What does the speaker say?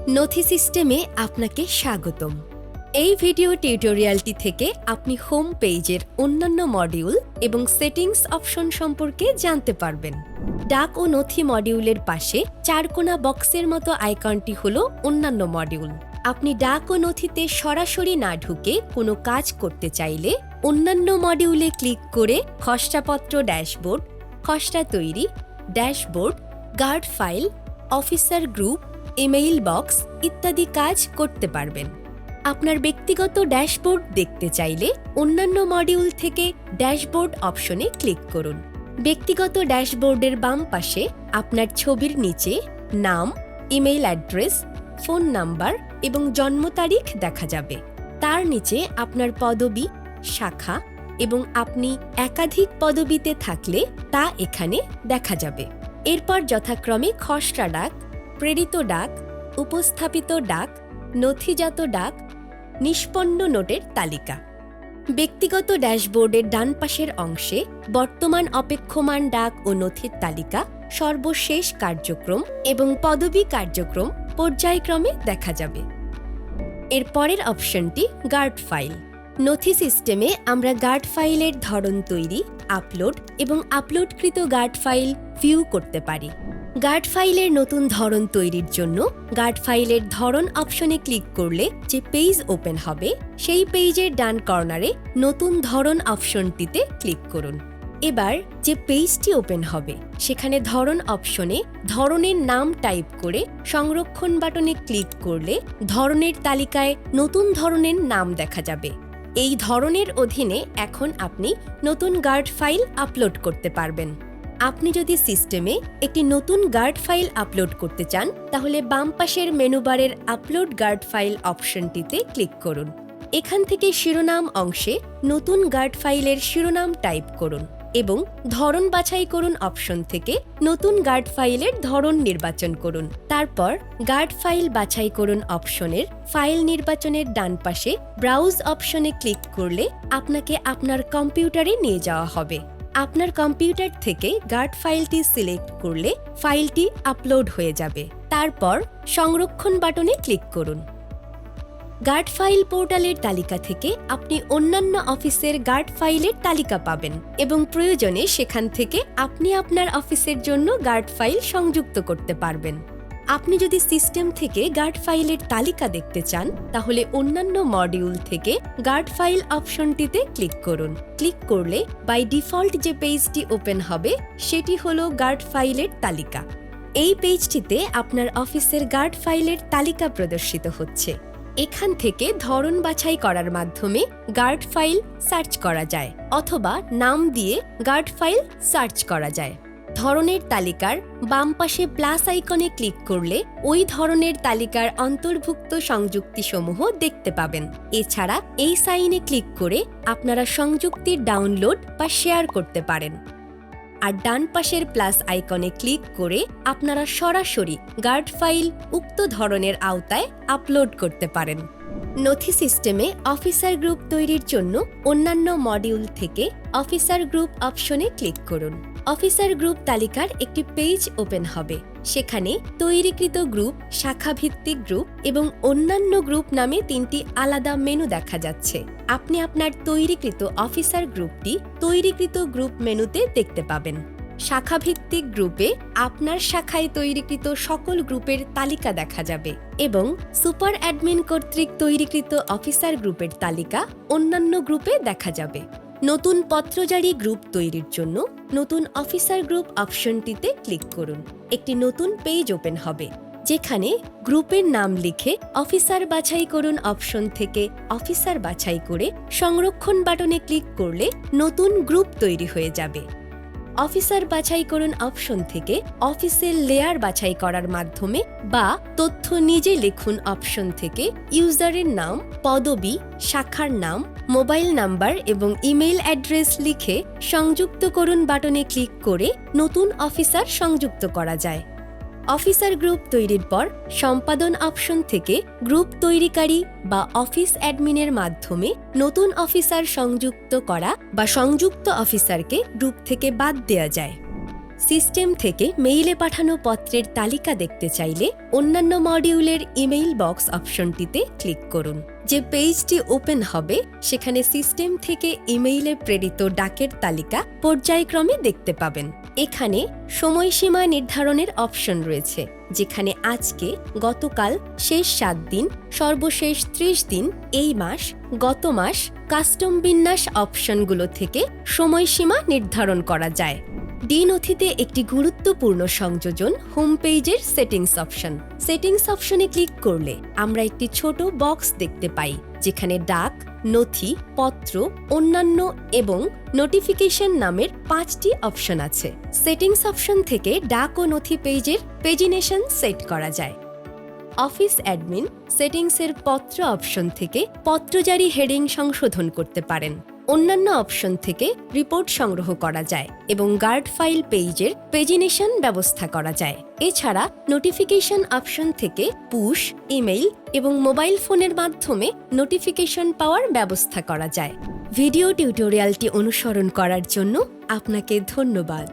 নথি সিস্টেমে আপনাকে স্বাগতম। এই ভিডিও টিউটোরিয়ালটি থেকে আপনি হোম পেজের অন্যান্য মডিউল এবং সেটিংস অপশন সম্পর্কে জানতে পারবেন। ডাক ও নথি মডিউলের পাশে চারকোনা বক্সের মতো আইকনটি হলো অন্যান্য মডিউল। আপনি ডাক ও নথিতে সরাসরি না ঢুকে কোনো কাজ করতে চাইলে অন্যান্য মডিউলে ক্লিক করে খসড়াপত্র ড্যাশবোর্ড, খসড়া তৈরি, dashboard, guard file, officer group, email box ইত্যাদি কাজ করতে পারবেন। আপনার ব্যক্তিগত ড্যাশবোর্ড দেখতে চাইলে অন্যান্য মডিউল থেকে ড্যাশবোর্ড অপশনে ক্লিক করুন। ব্যক্তিগত ড্যাশবোর্ডের বাম পাশে আপনার ছবির নিচে নাম, ইমেইল অ্যাড্রেস, ফোন নাম্বার এবং জন্ম তারিখ দেখা যাবে। তার নিচে আপনার পদবি, শাখা এবং আপনি একাধিক পদবিতে থাকলে তা এখানে দেখা যাবে। এরপর যথাক্রমে খসড়া ডাক, প্রেরিত ডাক, উপস্থাপিত ডাক, নথিজাত ডাক, নিষ্পন্ন নোটের তালিকা। ব্যক্তিগত ড্যাশবোর্ডের ডান পাশের অংশে বর্তমান অপেক্ষমান ডাক ও নথির তালিকা, সর্বশেষ কার্যক্রম এবং পদবি কার্যক্রম পর্যায়ক্রমে দেখা যাবে। এর পরের অপশনটি গার্ড ফাইল। নথি সিস্টেমে আমরা গার্ড ফাইলের ধরন তৈরি, আপলোড এবং আপলোডকৃত গার্ড ফাইল ভিউ করতে পারি। গার্ড ফাইলের নতুন ধরন তৈরির জন্য গার্ড ফাইলের ধরন অপশনে ক্লিক করলে যে পেজ ওপেন হবে সেই পেজের ডান কর্নারে নতুন ধরন অপশনটিতে ক্লিক করুন। এবার যে পেজটি ওপেন হবে সেখানে ধরন অপশনে ধরনের নাম টাইপ করে সংরক্ষণ বাটনে ক্লিক করলে ধরনের তালিকায় নতুন ধরনের নাম দেখা যাবে। এই ধরনের অধীনে এখন আপনি নতুন গার্ড ফাইল আপলোড করতে পারবেন। আপনি যদি সিস্টেমে একটি নতুন গার্ড ফাইল আপলোড করতে চান তাহলে বাম পাশের মেনুবারের আপলোড গার্ড ফাইল অপশনটিতে ক্লিক করুন। এখান থেকে শিরোনাম অংশে নতুন গার্ড ফাইলের শিরোনাম টাইপ করুন এবং ধরন বাছাই করুন অপশন থেকে নতুন গার্ড ফাইলের ধরন নির্বাচন করুন। তারপর গার্ড ফাইল বাছাই করুন অপশনের ফাইল নির্বাচনের ডান পাশে ব্রাউজ অপশনে ক্লিক করলে আপনাকে আপনার কম্পিউটারে নিয়ে যাওয়া হবে। আপনার কম্পিউটার থেকে গার্ড ফাইলটি সিলেক্ট করলে ফাইলটি আপলোড হয়ে যাবে। তারপর সংরক্ষণ বাটনে ক্লিক করুন। গার্ড ফাইল পোর্টালের তালিকা থেকে আপনি অন্যান্য অফিসের গার্ড ফাইলের তালিকা পাবেন এবং প্রয়োজনে সেখান থেকে আপনি আপনার অফিসের জন্য গার্ড ফাইল সংযুক্ত করতে পারবেন। আপনি যদি সিস্টেম থেকে গার্ড ফাইলের তালিকা দেখতে চান তাহলে অন্যান্য মডিউল থেকে গার্ড ফাইল অপশনটিতে ক্লিক করুন। ক্লিক করলে বাই ডিফল্ট যে পেজটি ওপেন হবে সেটি হলো গার্ড ফাইলের তালিকা। এই পেজটিতে আপনার অফিসের গার্ড ফাইলের তালিকা প্রদর্শিত হচ্ছে। এখান থেকে ধরন বাছাই করার মাধ্যমে গার্ড ফাইল সার্চ করা যায় অথবা নাম দিয়ে গার্ড ফাইল সার্চ করা যায়। ধরনের তালিকার বাম পাশে প্লাস আইকনে ক্লিক করলে ওই ধরনের তালিকার অন্তর্ভুক্ত সংযুক্তিসমূহ দেখতে পাবেন। এছাড়া এই সাইনে ক্লিক করে আপনারা সংযুক্তির ডাউনলোড বা শেয়ার করতে পারেন। আর ডান পাশের প্লাস আইকনে ক্লিক করে আপনারা সরাসরি গার্ড ফাইল উক্ত ধরনের আওতায় আপলোড করতে পারেন। নথি সিস্টেমে অফিসার গ্রুপ তৈরির জন্য অন্যান্য মডিউল থেকে অফিসার গ্রুপ অপশনে ক্লিক করুন। অফিসার গ্রুপ তালিকার একটি পেজ ওপেন হবে। সেখানে তৈরিকৃত গ্রুপ, শাখাভিত্তিক গ্রুপ এবং অন্যান্য গ্রুপ নামে তিনটি আলাদা মেনু দেখা যাচ্ছে। আপনি আপনার তৈরিকৃত অফিসার গ্রুপটি তৈরিকৃত গ্রুপ মেনুতে দেখতে পাবেন। শাখাভিত্তিক গ্রুপে আপনার শাখায় তৈরিকৃত সকল গ্রুপের তালিকা দেখা যাবে এবং সুপার অ্যাডমিন কর্তৃক তৈরিকৃত অফিসার গ্রুপের তালিকা অন্যান্য গ্রুপে দেখা যাবে। নতুন পত্রজারি গ্রুপ তৈরির জন্য নতুন অফিসার গ্রুপ অপশনটিতে ক্লিক করুন। একটি নতুন পেজ ওপেন হবে যেখানে গ্রুপের নাম লিখে অফিসার বাছাই করুন অপশন থেকে অফিসার বাছাই করে সংরক্ষণ বাটনে ক্লিক করলে নতুন গ্রুপ তৈরি হয়ে যাবে। অফিসার বাছাই করুন অপশন থেকে অফিসের লেয়ার বাছাই করার মাধ্যমে বা তথ্য নিজে লিখুন অপশন থেকে ইউজারের নাম, পদবি, শাখার নাম, মোবাইল নাম্বার এবং ইমেইল অ্যাড্রেস লিখে সংযুক্ত করুন বাটনে ক্লিক করে নতুন অফিসার সংযুক্ত করা যায়। অফিসার গ্রুপ তৈরির পর সম্পাদন অপশন থেকে গ্রুপ তৈরিকারী বা অফিস অ্যাডমিনের মাধ্যমে নতুন অফিসার সংযুক্ত করা বা সংযুক্ত অফিসারকে গ্রুপ থেকে বাদ দেওয়া যায়। সিস্টেম থেকে মেইলে পাঠানো পত্রের তালিকা দেখতে চাইলে অন্যান্য মডিউলের ইমেইল বক্স অপশনটিতে ক্লিক করুন। যে পেজটি ওপেন হবে সেখানে সিস্টেম থেকে ইমেইলে প্রেরিত ডাকের তালিকা পর্যায়ক্রমে দেখতে পাবেন। এখানে সময়সীমা নির্ধারণের অপশন রয়েছে, যেখানে আজকে, গতকাল, শেষ 7 দিন, সর্বশেষ 30 দিন, এই মাস, গত মাস, কাস্টম বিন্যাস অপশনগুলো থেকে সময়সীমা নির্ধারণ করা যায়। ডি নথিতে একটি গুরুত্বপূর্ণ সংযোজন হোম পেজের সেটিংস অপশন। সেটিংস অপশনে ক্লিক করলে আমরা একটি ছোট বক্স দেখতে পাই, যেখানে ডাক, নথি, পত্র, অন্যান্য এবং নোটিফিকেশন নামের 5টি অপশন আছে। সেটিংস অপশন থেকে ডাক ও নথি পেজের পেজিনেশন সেট করা যায়। অফিস অ্যাডমিন সেটিংসের পত্র অপশন থেকে পত্রজারি হেডিং সংশোধন করতে পারেন। অন্যান্য অপশন থেকে রিপোর্ট সংগ্রহ করা যায় এবং গার্ড ফাইল পেজের পেজিনেশন ব্যবস্থা করা যায়। এছাড়া নোটিফিকেশন অপশন থেকে পুশ, ইমেইল এবং মোবাইল ফোনের মাধ্যমে নোটিফিকেশন পাওয়ার ব্যবস্থা করা যায়। ভিডিও টিউটোরিয়ালটি অনুসরণ করার জন্য আপনাকে ধন্যবাদ।